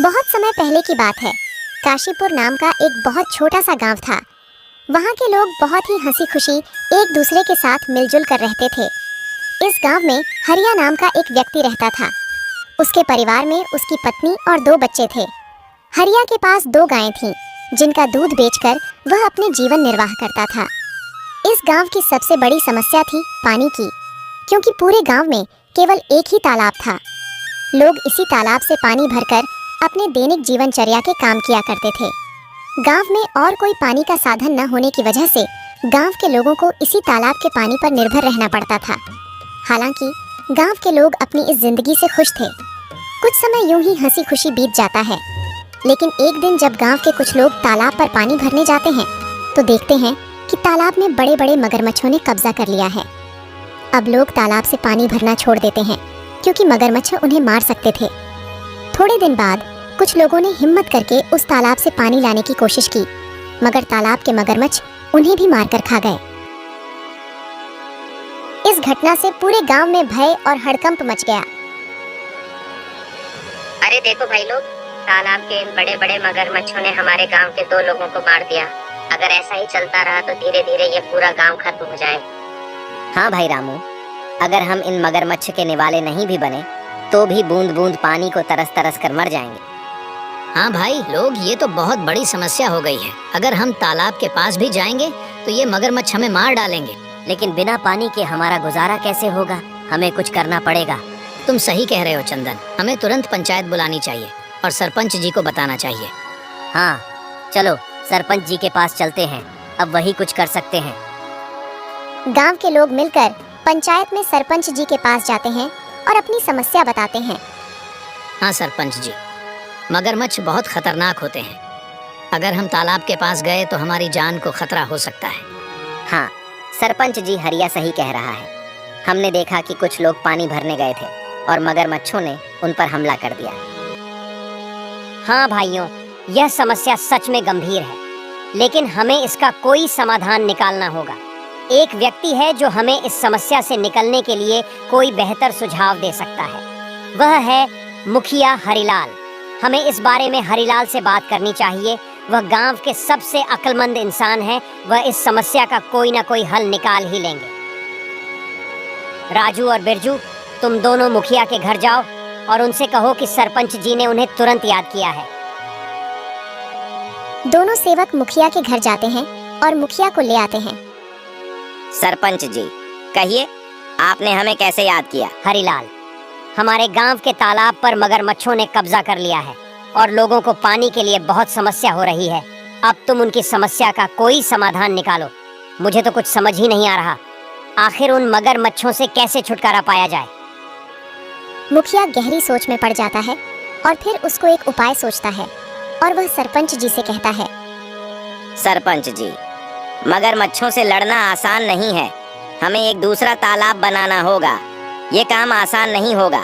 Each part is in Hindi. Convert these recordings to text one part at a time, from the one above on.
बहुत समय पहले की बात है। काशीपुर नाम का एक बहुत छोटा सा गांव था। वहाँ के लोग बहुत ही हंसी खुशी एक दूसरे के साथ मिलजुल कर रहते थे। इस गांव में हरिया नाम का एक व्यक्ति रहता था। उसके परिवार में उसकी पत्नी और 2 बच्चे थे। हरिया के पास 2 गायें थीं, जिनका दूध बेचकर वह अपने जीवन निर्वाह करता था। इस गांव की सबसे बड़ी समस्या थी पानी की, क्योंकि पूरे गांव में केवल एक ही तालाब था। लोग इसी तालाब से पानी भरकर अपने दैनिक जीवनचर्या के काम किया करते थे। गांव में और कोई पानी का साधन न होने की वजह से गांव के लोगों को इसी तालाब के पानी पर निर्भर रहना पड़ता था। हालांकि गांव के लोग अपनी इस जिंदगी से खुश थे। कुछ समय यूं ही हंसी खुशी बीत जाता है, लेकिन एक दिन जब गांव के कुछ लोग तालाब पर पानी भरने जाते हैं तो देखते हैं कि तालाब में बड़े बड़े मगरमच्छों ने कब्जा कर लिया है। अब लोग तालाब से पानी भरना छोड़ देते हैं, क्योंकि मगरमच्छ उन्हें मार सकते थे। थोड़े दिन बाद कुछ लोगों ने हिम्मत करके उस तालाब से पानी लाने की कोशिश की, मगर तालाब के मगरमच्छ उन्हें भी मारकर खा गए। इस घटना से पूरे गांव में भय और हड़कंप मच गया। अरे देखो भाई लोग, तालाब के इन बड़े बड़े मगरमच्छों ने हमारे गांव के 2 लोगों को मार दिया। अगर ऐसा ही चलता रहा तो धीरे धीरे ये पूरा गांव खत्म हो जाए। हाँ भाई रामू, अगर हम इन मगरमच्छ के निवाले नहीं भी बने तो भी बूंद बूंद पानी को तरस तरस कर मर जाएंगे। हाँ भाई लोग, ये तो बहुत बड़ी समस्या हो गई है। अगर हम तालाब के पास भी जाएंगे तो ये मगरमच्छ हमें मार डालेंगे। लेकिन बिना पानी के हमारा गुजारा कैसे होगा? हमें कुछ करना पड़ेगा। तुम सही कह रहे हो चंदन, हमें तुरंत पंचायत बुलानी चाहिए और सरपंच जी को बताना चाहिए। हाँ चलो सरपंच जी के पास चलते हैं, अब वही कुछ कर सकते हैं। गांव के लोग मिलकर पंचायत में सरपंच जी के पास जाते हैं और अपनी समस्या बताते हैं। हाँ सरपंच जी, मगरमच्छ बहुत खतरनाक होते हैं। अगर हम तालाब के पास गए तो हमारी जान को खतरा हो सकता है। हाँ सरपंच जी, हरिया सही कह रहा है। हमने देखा कि कुछ लोग पानी भरने गए थे और मगरमच्छों ने उन पर हमला कर दिया। हाँ भाइयों, यह समस्या सच में गंभीर है, लेकिन हमें इसका कोई समाधान निकालना होगा। एक व्यक्ति है जो हमें इस समस्या से निकलने के लिए कोई बेहतर सुझाव दे सकता है। वह है मुखिया हरिलाल। हमें इस बारे में हरिलाल से बात करनी चाहिए। वह गांव के सबसे अक्लमंद इंसान है। वह इस समस्या का कोई ना कोई हल निकाल ही लेंगे। राजू और बिरजू, तुम दोनों मुखिया के घर जाओ और उनसे कहो कि सरपंच जी ने उन्हें तुरंत याद किया है। दोनों सेवक मुखिया के घर जाते हैं और मुखिया को ले आते हैं। सरपंच जी, कहिए आपने हमें कैसे याद किया? हरिलाल, हमारे गांव के तालाब पर मगरमच्छों ने कब्जा कर लिया है और लोगों को पानी के लिए बहुत समस्या हो रही है। अब तुम उनकी समस्या का कोई समाधान निकालो। मुझे तो कुछ समझ ही नहीं आ रहा, आखिर उन मगरमच्छों से कैसे छुटकारा पाया जाए। मुखिया गहरी सोच में पड़ जाता है और फिर उसको एक उपाय सोचता है और वह सरपंच जी से कहता है। सरपंच जी, मगरमच्छों से लड़ना आसान नहीं है। हमें एक दूसरा तालाब बनाना होगा। ये काम आसान नहीं होगा,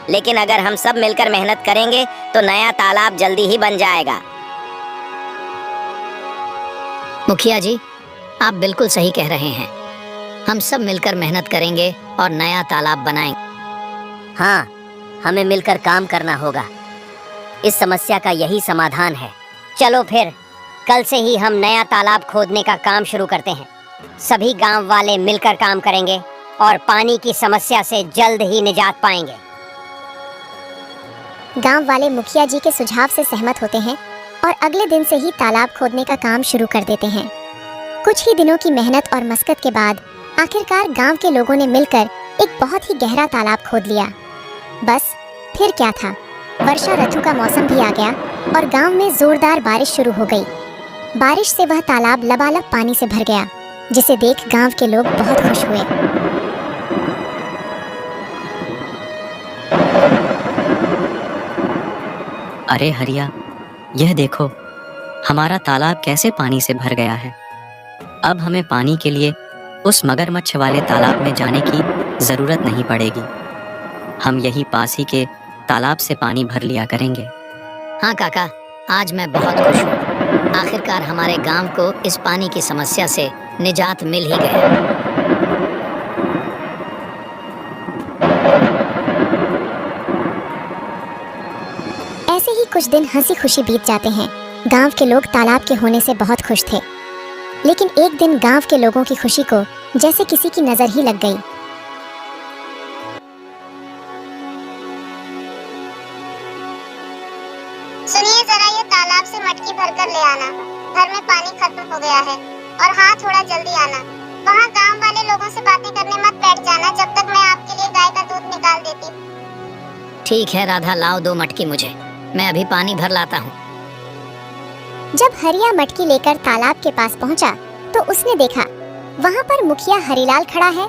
लेकिन अगर हम सब मिलकर मेहनत करेंगे तो नया तालाब जल्दी ही बन जाएगा। मुखिया जी, आप बिल्कुल सही कह रहे हैं। हम सब मिलकर मेहनत करेंगे और नया तालाब बनाएंगे। हाँ, हमें मिलकर काम करना होगा। इस समस्या का यही समाधान है। चलो फिर कल से ही हम नया तालाब खोदने का काम शुरू करते हैं। सभी गांव वाले मिलकर काम करेंगे और पानी की समस्या से जल्द ही निजात पाएंगे। गांव वाले मुखिया जी के सुझाव से सहमत होते हैं और अगले दिन से ही तालाब खोदने का काम शुरू कर देते हैं। कुछ ही दिनों की मेहनत और मशक्कत के बाद आखिरकार गांव के लोगों ने मिलकर एक बहुत ही गहरा तालाब खोद लिया। बस फिर क्या था, वर्षा ऋतु का मौसम भी आ गया और गांव में जोरदार बारिश शुरू हो गई। बारिश से वह तालाब लबालब पानी से भर गया, जिसे देख गांव के लोग बहुत खुश हुए। अरे हरिया, यह देखो, हमारा तालाब कैसे पानी से भर गया है। अब हमें पानी के लिए उस मगरमच्छ वाले तालाब में जाने की ज़रूरत नहीं पड़ेगी। हम यही पास ही के तालाब से पानी भर लिया करेंगे। हाँ काका, आज मैं बहुत खुश हूँ। आखिरकार हमारे गांव को इस पानी की समस्या से निजात मिल ही गया। ऐसे ही कुछ दिन हंसी खुशी बीत जाते हैं। गांव के लोग तालाब के होने से बहुत खुश थे, लेकिन एक दिन गांव के लोगों की खुशी को जैसे किसी की नजर ही लग गई। सुनिए जरा, ये तालाब से मटकी भरकर ले आना। घर में पानी खत्म हो गया है। और हाँ, थोड़ा जल्दी आना। वहाँ गांव वाले लोगों से बातें करने मत बैठ जाना जब तक मैं आपके लिए गाय का दूध निकाल देती। ठीक है राधा, लाओ 2 मटकी मुझे, मैं अभी पानी भर लाता हूँ। जब हरिया मटकी लेकर तालाब के पास पहुंचा तो उसने देखा वहां पर मुखिया हरिलाल खड़ा है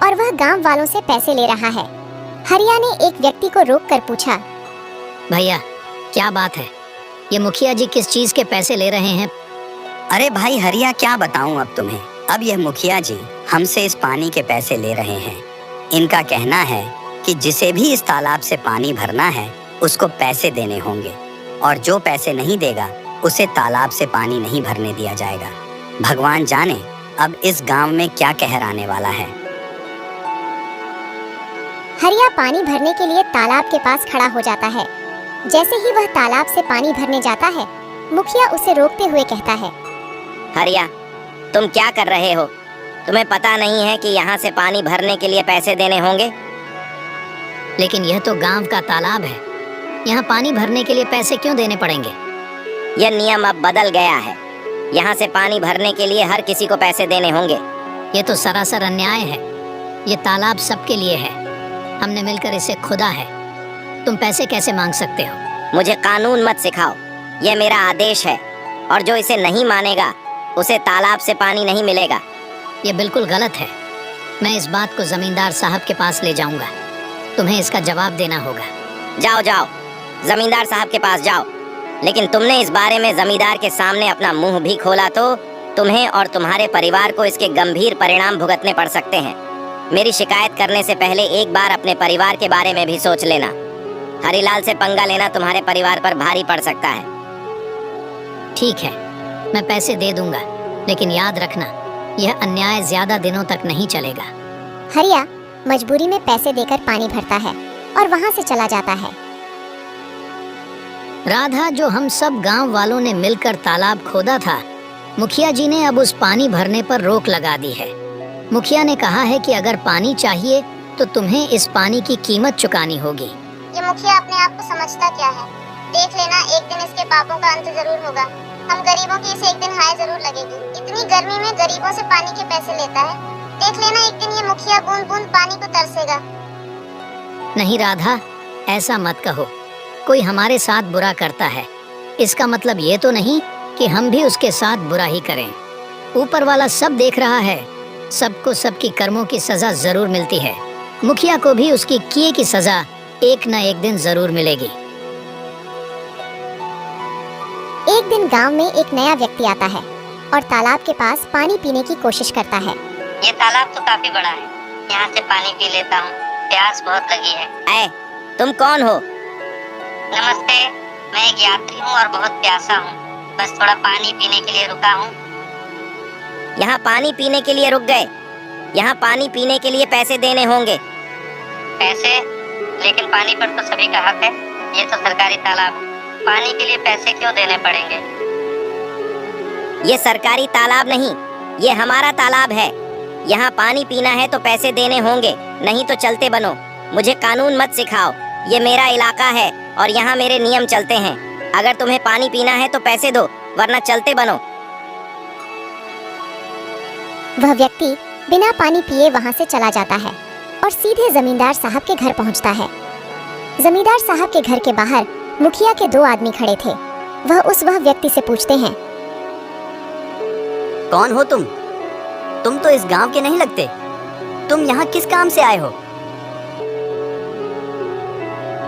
और वह गांव वालों से पैसे ले रहा है। हरिया ने एक व्यक्ति को रोककर पूछा, भैया क्या बात है, ये मुखिया जी किस चीज के पैसे ले रहे हैं? अरे भाई हरिया, क्या बताऊं अब तुम्हें। अब यह मुखिया जी हमसे इस पानी के पैसे ले रहे हैं। इनका कहना है कि जिसे भी इस तालाब से पानी भरना है उसको पैसे देने होंगे, और जो पैसे नहीं देगा उसे तालाब से पानी नहीं भरने दिया जाएगा। भगवान जाने अब इस गांव में क्या कहर आने वाला है। हरिया पानी भरने के लिए तालाब के पास खड़ा हो जाता है। जैसे ही वह तालाब से पानी भरने जाता है, मुखिया उसे रोकते हुए कहता है, हरिया, तुम क्या कर रहे हो? तुम्हें पता नहीं है कि यहाँ से पानी भरने के लिए पैसे देने होंगे? लेकिन यह तो गांव का तालाब है, यहाँ पानी भरने के लिए पैसे क्यों देने पड़ेंगे? यह नियम अब बदल गया है। यहाँ से पानी भरने के लिए हर किसी को पैसे देने होंगे। ये तो सरासर अन्याय है। ये तालाब सबके लिए है, हमने मिलकर इसे खोदा है। तुम पैसे कैसे मांग सकते हो? मुझे कानून मत सिखाओ, यह मेरा आदेश है, और जो इसे नहीं मानेगा उसे तालाब से पानी नहीं मिलेगा। ये बिल्कुल गलत है। मैं इस बात को जमींदार साहब के पास ले जाऊंगा, तुम्हें इसका जवाब देना होगा। जाओ जाओ, जमींदार साहब के पास जाओ। लेकिन तुमने इस बारे में जमींदार के सामने अपना मुंह भी खोला तो तुम्हें और तुम्हारे परिवार को इसके गंभीर परिणाम भुगतने पड़ सकते हैं। मेरी शिकायत करने से पहले एक बार अपने परिवार के बारे में भी सोच लेना। हरिलाल से पंगा लेना तुम्हारे परिवार पर भारी पड़ सकता है। ठीक है, मैं पैसे दे दूंगा, लेकिन याद रखना यह अन्याय ज्यादा दिनों तक नहीं चलेगा। हरिया मजबूरी में पैसे देकर पानी भरता है और वहां से चला जाता है। राधा, जो हम सब गांव वालों ने मिलकर तालाब खोदा था, मुखिया जी ने अब उस पानी भरने पर रोक लगा दी है। मुखिया ने कहा है कि अगर पानी चाहिए तो तुम्हें इस पानी की कीमत चुकानी होगी। ये मुखिया अपने आप को समझता क्या है? देख लेना, एक दिन इसके पापों का अंत जरूर होगा। हम गरीबों की इसे एक दिन हाय जरूर लगेगी। इतनी गर्मी में गरीबों से पानी के पैसे लेता है। देख लेना, एक दिन ये मुखिया बूंद बूंद पानी को तरसेगा। नहीं राधा, ऐसा मत कहो। कोई हमारे साथ बुरा करता है, इसका मतलब ये तो नहीं कि हम भी उसके साथ बुरा ही करें। ऊपर वाला सब देख रहा है, सबको सबकी कर्मों की सजा जरूर मिलती है। मुखिया को भी उसकी किए की सजा एक न एक दिन जरूर मिलेगी। एक दिन गांव में एक नया व्यक्ति आता है और तालाब के पास पानी पीने की कोशिश करता है। ये तालाब तो काफी बड़ा है, यहाँ से पानी पी लेता हूँ, प्यास बहुत लगी है। ऐ, तुम कौन हो? नमस्ते, मैं एक यात्री हूँ और बहुत प्यासा हूँ, बस थोड़ा पानी पीने के लिए रुका हूँ। यहाँ पानी पीने के लिए रुक गए? यहाँ पानी पीने के लिए पैसे देने होंगे। पैसे? लेकिन पानी पर तो सभी का हक है, ये तो सरकारी तालाब है, पानी के लिए पैसे क्यों देने पड़ेंगे? ये सरकारी तालाब नहीं, ये हमारा तालाब है। यहाँ पानी पीना है तो पैसे देने होंगे, नहीं तो चलते बनो। मुझे कानून मत सिखाओ, ये मेरा इलाका है और यहाँ मेरे नियम चलते हैं। अगर तुम्हें पानी पीना है तो पैसे दो, वरना चलते बनो। वह व्यक्ति बिना पानी पिए वहां से चला जाता है और सीधे जमींदार साहब के घर पहुंचता है। जमींदार साहब के घर के बाहर मुखिया के 2 आदमी खड़े थे। वह व्यक्ति से पूछते हैं, कौन हो तुम? तुम तो इस गांव के नहीं लगते। तुम यहाँ किस काम से आए हो?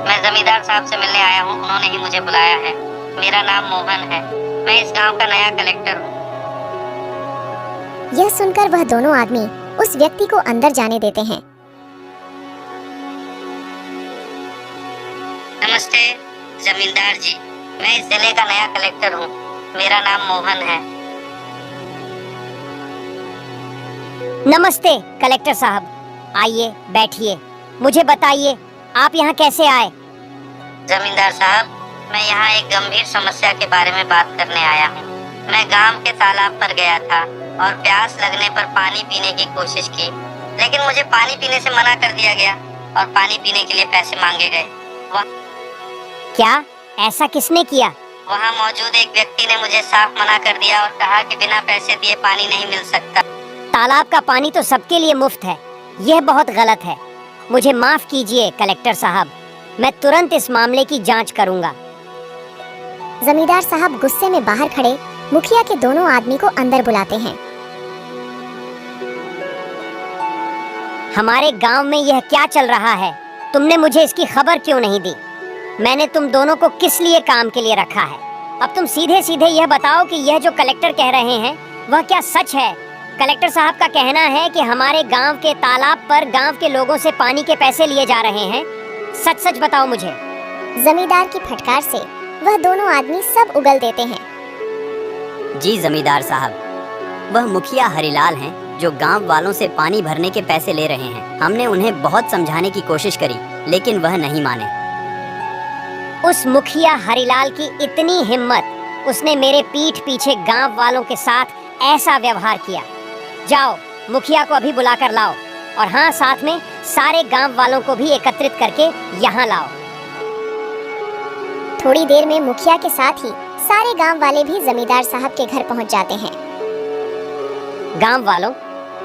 मैं जमींदार साहब से मिलने आया हूँ, उन्होंने ही मुझे बुलाया है। मेरा नाम मोहन है, मैं इस गांव का नया कलेक्टर हूँ। यह सुनकर वह दोनों आदमी उस व्यक्ति को अंदर जाने देते हैं। नमस्ते जमींदार जी, मैं इस जिले का नया कलेक्टर हूँ, मेरा नाम मोहन है। नमस्ते कलेक्टर साहब, आइए बैठिए। मुझे बताइए आप यहाँ कैसे आए? जमींदार साहब, मैं यहाँ एक गंभीर समस्या के बारे में बात करने आया हूँ। मैं गांव के तालाब पर गया था और प्यास लगने पर पानी पीने की कोशिश की, लेकिन मुझे पानी पीने से मना कर दिया गया और पानी पीने के लिए पैसे मांगे गए। क्या ऐसा किसने किया? वहाँ मौजूद एक व्यक्ति ने मुझे साफ मना कर दिया और कहा कि बिना पैसे दिए पानी नहीं मिल सकता। तालाब का पानी तो सबके लिए मुफ्त है, यह बहुत गलत है। मुझे माफ कीजिए कलेक्टर साहब, मैं तुरंत इस मामले की जांच करूंगा। जमींदार साहब गुस्से में बाहर खड़े मुखिया के दोनों आदमी को अंदर बुलाते हैं। हमारे गांव में यह क्या चल रहा है? तुमने मुझे इसकी खबर क्यों नहीं दी? मैंने तुम दोनों को किस लिए काम के लिए रखा है? अब तुम सीधे सीधे यह बताओ कि यह जो कलेक्टर कह रहे हैं वह क्या सच है? कलेक्टर साहब का कहना है कि हमारे गांव के तालाब पर गांव के लोगों से पानी के पैसे लिए जा रहे हैं। सच सच बताओ मुझे। जमींदार की फटकार से वह दोनों आदमी सब उगल देते हैं। जी जमींदार साहब, वह मुखिया हरिलाल हैं जो गांव वालों से पानी भरने के पैसे ले रहे हैं। हमने उन्हें बहुत समझाने की कोशिश करी, लेकिन वह नहीं माने। उस मुखिया हरिलाल की इतनी हिम्मत, उसने मेरे पीठ पीछे गांव वालों के साथ ऐसा व्यवहार किया। जाओ मुखिया को अभी बुला कर लाओ, और हाँ, साथ में सारे गांव वालों को भी एकत्रित करके यहाँ लाओ। थोड़ी देर में मुखिया के साथ ही सारे गांव वाले भी जमींदार साहब के घर पहुंच जाते हैं। गांव वालों,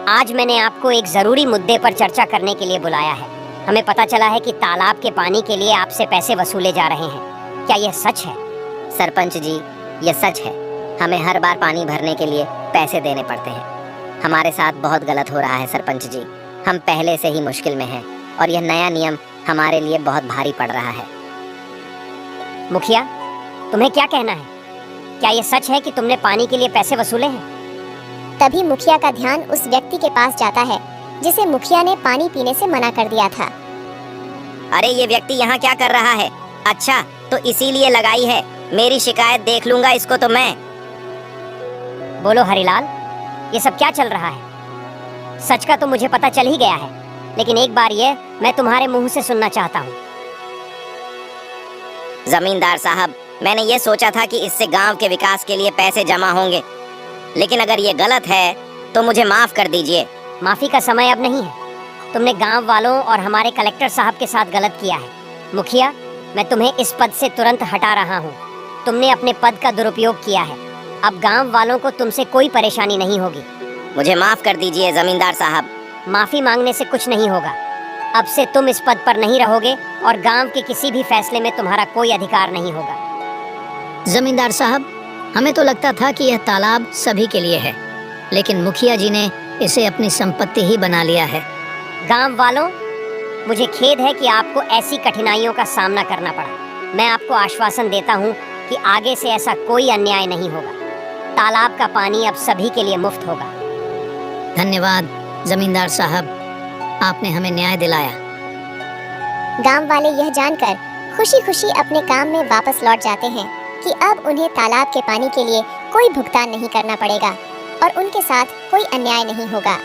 आज मैंने आपको एक जरूरी मुद्दे पर चर्चा करने के लिए बुलाया है। हमें पता चला है कि तालाब के पानी के लिए आपसे पैसे वसूले जा रहे हैं। क्या यह सच है? सरपंच जी, यह सच है। हमें हर बार पानी भरने के लिए पैसे देने पड़ते हैं। हमारे साथ बहुत गलत हो रहा है सरपंच जी। हम पहले से ही मुश्किल में हैं और यह नया नियम हमारे लिए बहुत भारी पड़ रहा है। मुखिया, तुम्हें क्या कहना है? क्या यह सच है कि तुमने पानी के लिए पैसे वसूले हैं? तभी मुखिया का ध्यान उस व्यक्ति के पास जाता है जिसे मुखिया ने पानी पीने से मना कर दिया था। अरे ये व्यक्ति यहाँ क्या कर रहा है? अच्छा, तो इसीलिए लगाई है। मेरी शिकायत देख लूंगा इसको तो मैं। बोलो हरिलाल, ये सब क्या चल रहा है? सच का तो मुझे पता चल ही गया है, लेकिन एक बार ये मैं तुम्हारे मुंह से सुनना चाहता हूँ। जमींदार साहब, मैंने ये सोचा था कि इससे गांव के विकास के लिए पैसे जमा होंगे, लेकिन अगर ये गलत है तो मुझे माफ कर दीजिए। माफी का समय अब नहीं है। तुमने गांव वालों और हमारे कलेक्टर साहब के साथ गलत किया है। मुखिया, मैं तुम्हें इस पद से तुरंत हटा रहा हूँ। तुमने अपने पद का दुरुपयोग किया है। अब गांव वालों को तुमसे कोई परेशानी नहीं होगी। मुझे माफ कर दीजिए जमींदार साहब। माफी मांगने से कुछ नहीं होगा। अब से तुम इस पद पर नहीं रहोगे और गांव के किसी भी फैसले में तुम्हारा कोई अधिकार नहीं होगा। जमींदार साहब, हमें तो लगता था कि यह तालाब सभी के लिए है, लेकिन मुखिया जी ने इसे अपनी संपत्ति ही बना लिया है। गांव वालों, मुझे खेद है कि आपको ऐसी कठिनाइयों का सामना करना पड़ा। मैं आपको आश्वासन देता हूं कि आगे से ऐसा कोई अन्याय नहीं होगा। तालाब का पानी अब सभी के लिए मुफ्त होगा। धन्यवाद जमींदार साहब, आपने हमें न्याय दिलाया। गांव वाले यह जानकर खुशी खुशी अपने काम में वापस लौट जाते हैं कि अब उन्हें तालाब के पानी के लिए कोई भुगतान नहीं करना पड़ेगा और उनके साथ कोई अन्याय नहीं होगा।